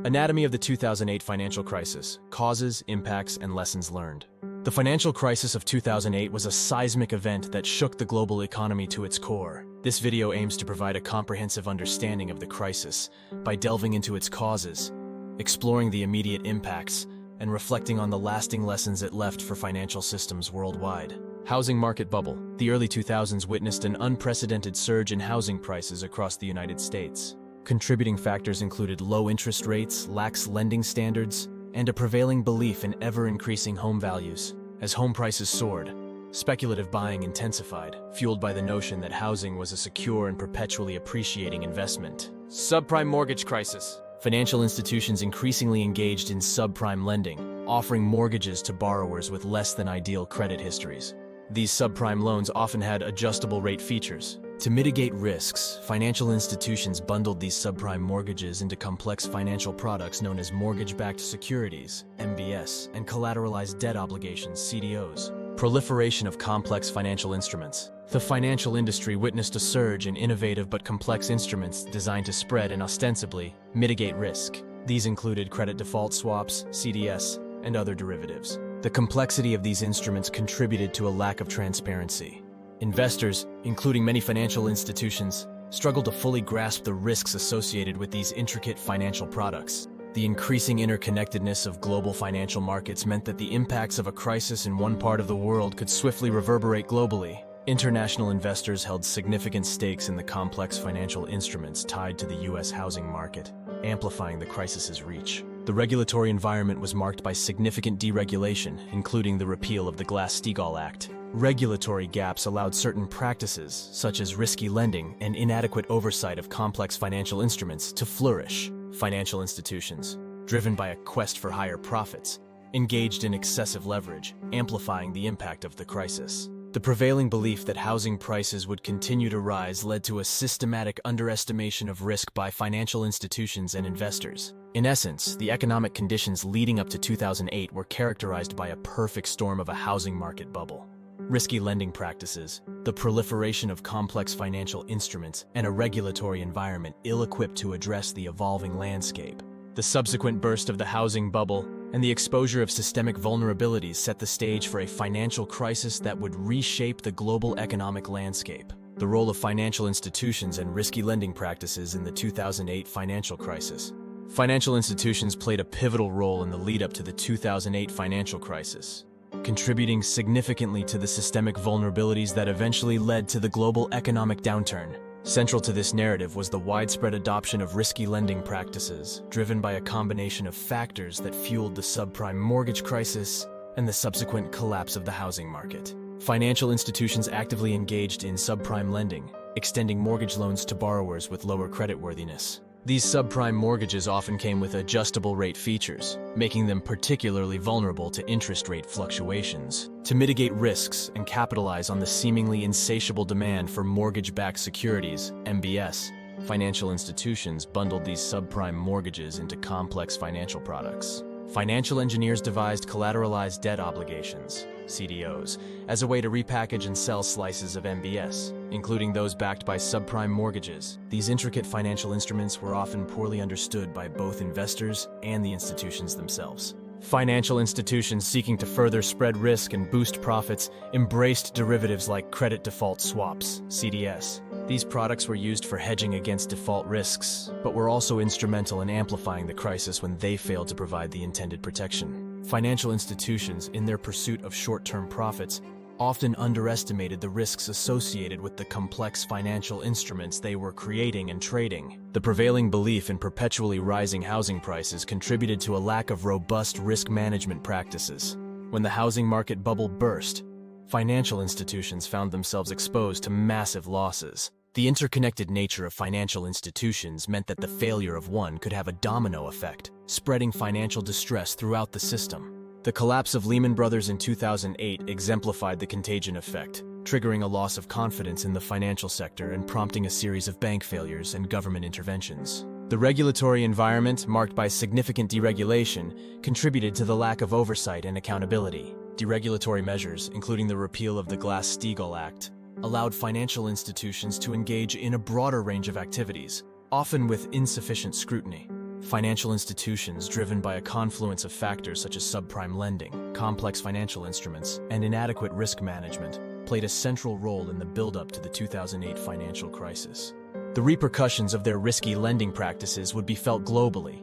Anatomy of the 2008 financial crisis: causes, impacts, and lessons learned. The financial crisis of 2008 was a seismic event that shook the global economy to its core. This video aims to provide a comprehensive understanding of the crisis by delving into its causes, exploring the immediate impacts, and reflecting on the lasting lessons it left for financial systems worldwide. Housing market bubble. The early 2000s witnessed an unprecedented surge in housing prices across the United States. Contributing factors included low interest rates, lax lending standards, and a prevailing belief in ever-increasing home values. As home prices soared, speculative buying intensified, fueled by the notion that housing was a secure and perpetually appreciating investment. Subprime mortgage crisis. Financial institutions increasingly engaged in subprime lending, offering mortgages to borrowers with less than ideal credit histories. These subprime loans often had adjustable rate features. To mitigate risks, financial institutions bundled these subprime mortgages into complex financial products known as mortgage-backed securities, MBS, and collateralized debt obligations, CDOs. Proliferation of complex financial instruments. The financial industry witnessed a surge in innovative but complex instruments designed to spread and ostensibly mitigate risk. These included credit default swaps, CDS, and other derivatives. The complexity of these instruments contributed to a lack of transparency. Investors, including many financial institutions, struggled to fully grasp the risks associated with these intricate financial products. The increasing interconnectedness of global financial markets meant that the impacts of a crisis in one part of the world could swiftly reverberate globally. International investors held significant stakes in the complex financial instruments tied to the U.S. housing market, amplifying the crisis's reach. The regulatory environment was marked by significant deregulation, including the repeal of the Glass-Steagall Act. Regulatory gaps allowed certain practices, such as risky lending and inadequate oversight of complex financial instruments, to flourish. Financial institutions, driven by a quest for higher profits, engaged in excessive leverage, amplifying the impact of the crisis. The prevailing belief that housing prices would continue to rise led to a systematic underestimation of risk by financial institutions and investors. In essence, the economic conditions leading up to 2008 were characterized by a perfect storm of a housing market bubble. Risky lending practices, the proliferation of complex financial instruments, and a regulatory environment ill-equipped to address the evolving landscape. The subsequent burst of the housing bubble and the exposure of systemic vulnerabilities set the stage for a financial crisis that would reshape the global economic landscape. The role of financial institutions and risky lending practices in the 2008 financial crisis. Financial institutions played a pivotal role in the lead-up to the 2008 financial crisis, contributing significantly to the systemic vulnerabilities that eventually led to the global economic downturn. Central to this narrative was the widespread adoption of risky lending practices, driven by a combination of factors that fueled the subprime mortgage crisis and the subsequent collapse of the housing market. Financial institutions actively engaged in subprime lending, extending mortgage loans to borrowers with lower creditworthiness. These subprime mortgages often came with adjustable rate features, making them particularly vulnerable to interest rate fluctuations. To mitigate risks and capitalize on the seemingly insatiable demand for mortgage-backed securities, MBS, financial institutions bundled these subprime mortgages into complex financial products. Financial engineers devised collateralized debt obligations, CDOs, as a way to repackage and sell slices of MBS, including those backed by subprime mortgages. These intricate financial instruments were often poorly understood by both investors and the institutions themselves. Financial institutions seeking to further spread risk and boost profits embraced derivatives like credit default swaps, CDS. These products were used for hedging against default risks, but were also instrumental in amplifying the crisis when they failed to provide the intended protection. Financial institutions, in their pursuit of short-term profits, often underestimated the risks associated with the complex financial instruments they were creating and trading. The prevailing belief in perpetually rising housing prices contributed to a lack of robust risk management practices. When the housing market bubble burst, financial institutions found themselves exposed to massive losses. The interconnected nature of financial institutions meant that the failure of one could have a domino effect, spreading financial distress throughout the system. The collapse of Lehman Brothers in 2008 exemplified the contagion effect, triggering a loss of confidence in the financial sector and prompting a series of bank failures and government interventions. The regulatory environment, marked by significant deregulation, contributed to the lack of oversight and accountability. Deregulatory measures, including the repeal of the Glass-Steagall Act, allowed financial institutions to engage in a broader range of activities, often with insufficient scrutiny. Financial institutions, driven by a confluence of factors such as subprime lending, complex financial instruments, and inadequate risk management, played a central role in the build-up to the 2008 financial crisis. The repercussions of their risky lending practices would be felt globally,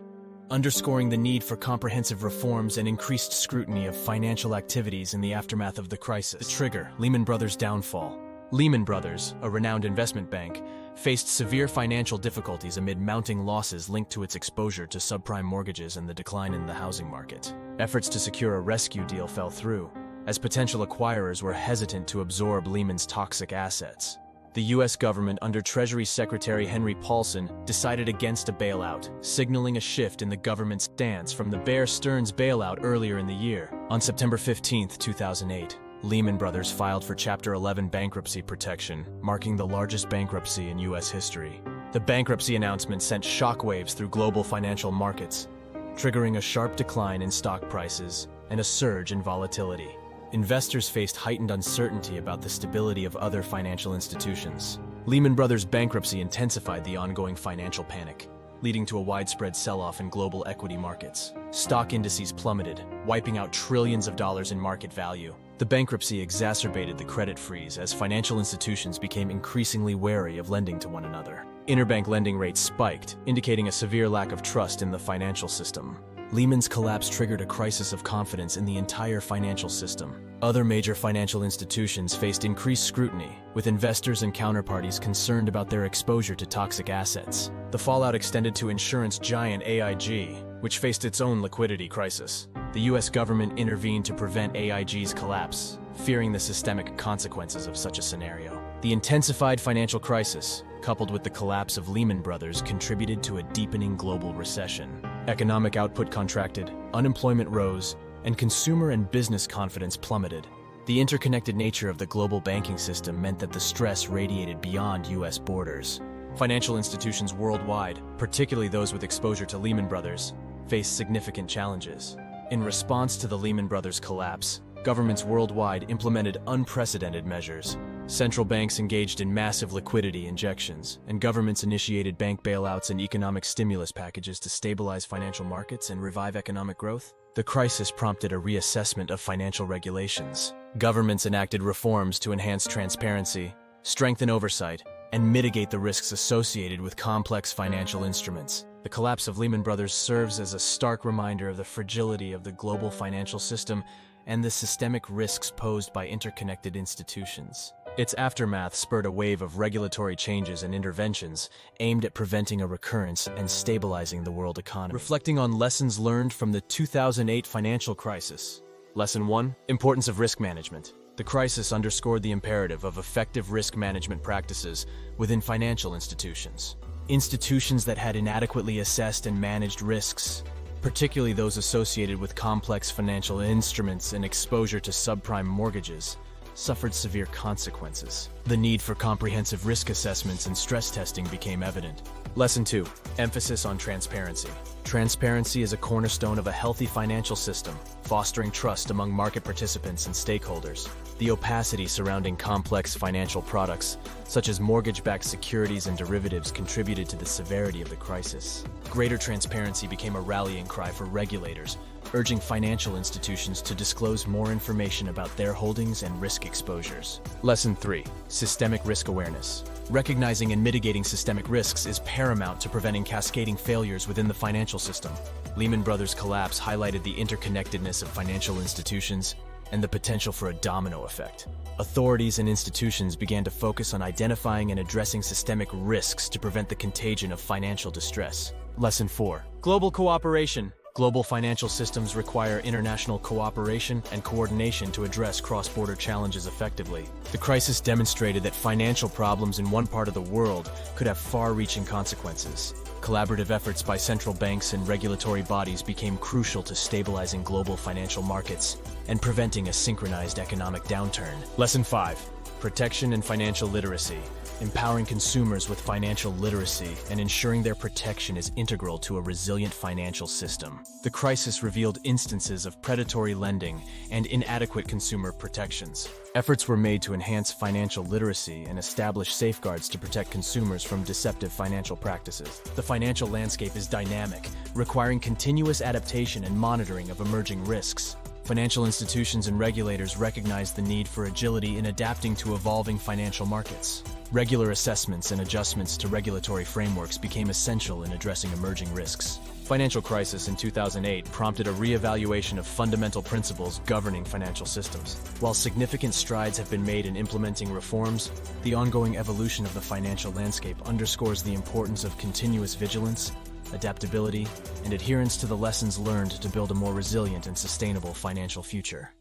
underscoring the need for comprehensive reforms and increased scrutiny of financial activities in the aftermath of the crisis. The trigger: Lehman Brothers' downfall. Lehman Brothers, a renowned investment bank, faced severe financial difficulties amid mounting losses linked to its exposure to subprime mortgages and the decline in the housing market. Efforts to secure a rescue deal fell through, as potential acquirers were hesitant to absorb Lehman's toxic assets. The U.S. government, under Treasury Secretary Henry Paulson, decided against a bailout, signaling a shift in the government's stance from the Bear Stearns bailout earlier in the year. On September 15, 2008, Lehman Brothers filed for Chapter 11 bankruptcy protection, marking the largest bankruptcy in U.S. history. The bankruptcy announcement sent shockwaves through global financial markets, triggering a sharp decline in stock prices and a surge in volatility. Investors faced heightened uncertainty about the stability of other financial institutions. Lehman Brothers' bankruptcy intensified the ongoing financial panic, leading to a widespread sell-off in global equity markets. Stock indices plummeted, wiping out trillions of dollars in market value. The bankruptcy exacerbated the credit freeze as financial institutions became increasingly wary of lending to one another. Interbank lending rates spiked, indicating a severe lack of trust in the financial system. Lehman's collapse triggered a crisis of confidence in the entire financial system. Other major financial institutions faced increased scrutiny, with investors and counterparties concerned about their exposure to toxic assets. The fallout extended to insurance giant AIG, which faced its own liquidity crisis. The U.S. government intervened to prevent AIG's collapse, fearing the systemic consequences of such a scenario. The intensified financial crisis, coupled with the collapse of Lehman Brothers, contributed to a deepening global recession. Economic output contracted, unemployment rose, and consumer and business confidence plummeted. The interconnected nature of the global banking system meant that the stress radiated beyond U.S. borders. Financial institutions worldwide, particularly those with exposure to Lehman Brothers, faced significant challenges. In response to the Lehman Brothers collapse, governments worldwide implemented unprecedented measures. Central banks engaged in massive liquidity injections, and governments initiated bank bailouts and economic stimulus packages to stabilize financial markets and revive economic growth. The crisis prompted a reassessment of financial regulations. Governments enacted reforms to enhance transparency, strengthen oversight, and mitigate the risks associated with complex financial instruments. The collapse of Lehman Brothers serves as a stark reminder of the fragility of the global financial system and the systemic risks posed by interconnected institutions. Its aftermath spurred a wave of regulatory changes and interventions aimed at preventing a recurrence and stabilizing the world economy. Reflecting on lessons learned from the 2008 financial crisis. Lesson 1: Importance of risk management. The crisis underscored the imperative of effective risk management practices within financial institutions. Institutions that had inadequately assessed and managed risks, particularly those associated with complex financial instruments and exposure to subprime mortgages, suffered severe consequences. The need for comprehensive risk assessments and stress testing became evident. Lesson 2: Emphasis on transparency. Transparency is a cornerstone of a healthy financial system, fostering trust among market participants and stakeholders. The opacity surrounding complex financial products, such as mortgage-backed securities and derivatives, contributed to the severity of the crisis. Greater transparency became a rallying cry for regulators, urging financial institutions to disclose more information about their holdings and risk exposures. Lesson 3: Systemic risk awareness. Recognizing and mitigating systemic risks is paramount to preventing cascading failures within the financial system. Lehman Brothers' collapse highlighted the interconnectedness of financial institutions and the potential for a domino effect. Authorities and institutions began to focus on identifying and addressing systemic risks to prevent the contagion of financial distress. Lesson 4: Global cooperation. Global financial systems require international cooperation and coordination to address cross-border challenges effectively. The crisis demonstrated that financial problems in one part of the world could have far-reaching consequences. Collaborative efforts by central banks and regulatory bodies became crucial to stabilizing global financial markets and preventing a synchronized economic downturn. Lesson 5: Protection and financial literacy. Empowering consumers with financial literacy and ensuring their protection is integral to a resilient financial system. The crisis revealed instances of predatory lending and inadequate consumer protections. Efforts were made to enhance financial literacy and establish safeguards to protect consumers from deceptive financial practices. The financial landscape is dynamic, requiring continuous adaptation and monitoring of emerging risks. Financial institutions and regulators recognize the need for agility in adapting to evolving financial markets. Regular assessments and adjustments to regulatory frameworks became essential in addressing emerging risks. Financial crisis in 2008 prompted a re-evaluation of fundamental principles governing financial systems. While significant strides have been made in implementing reforms, the ongoing evolution of the financial landscape underscores the importance of continuous vigilance, adaptability, and adherence to the lessons learned to build a more resilient and sustainable financial future.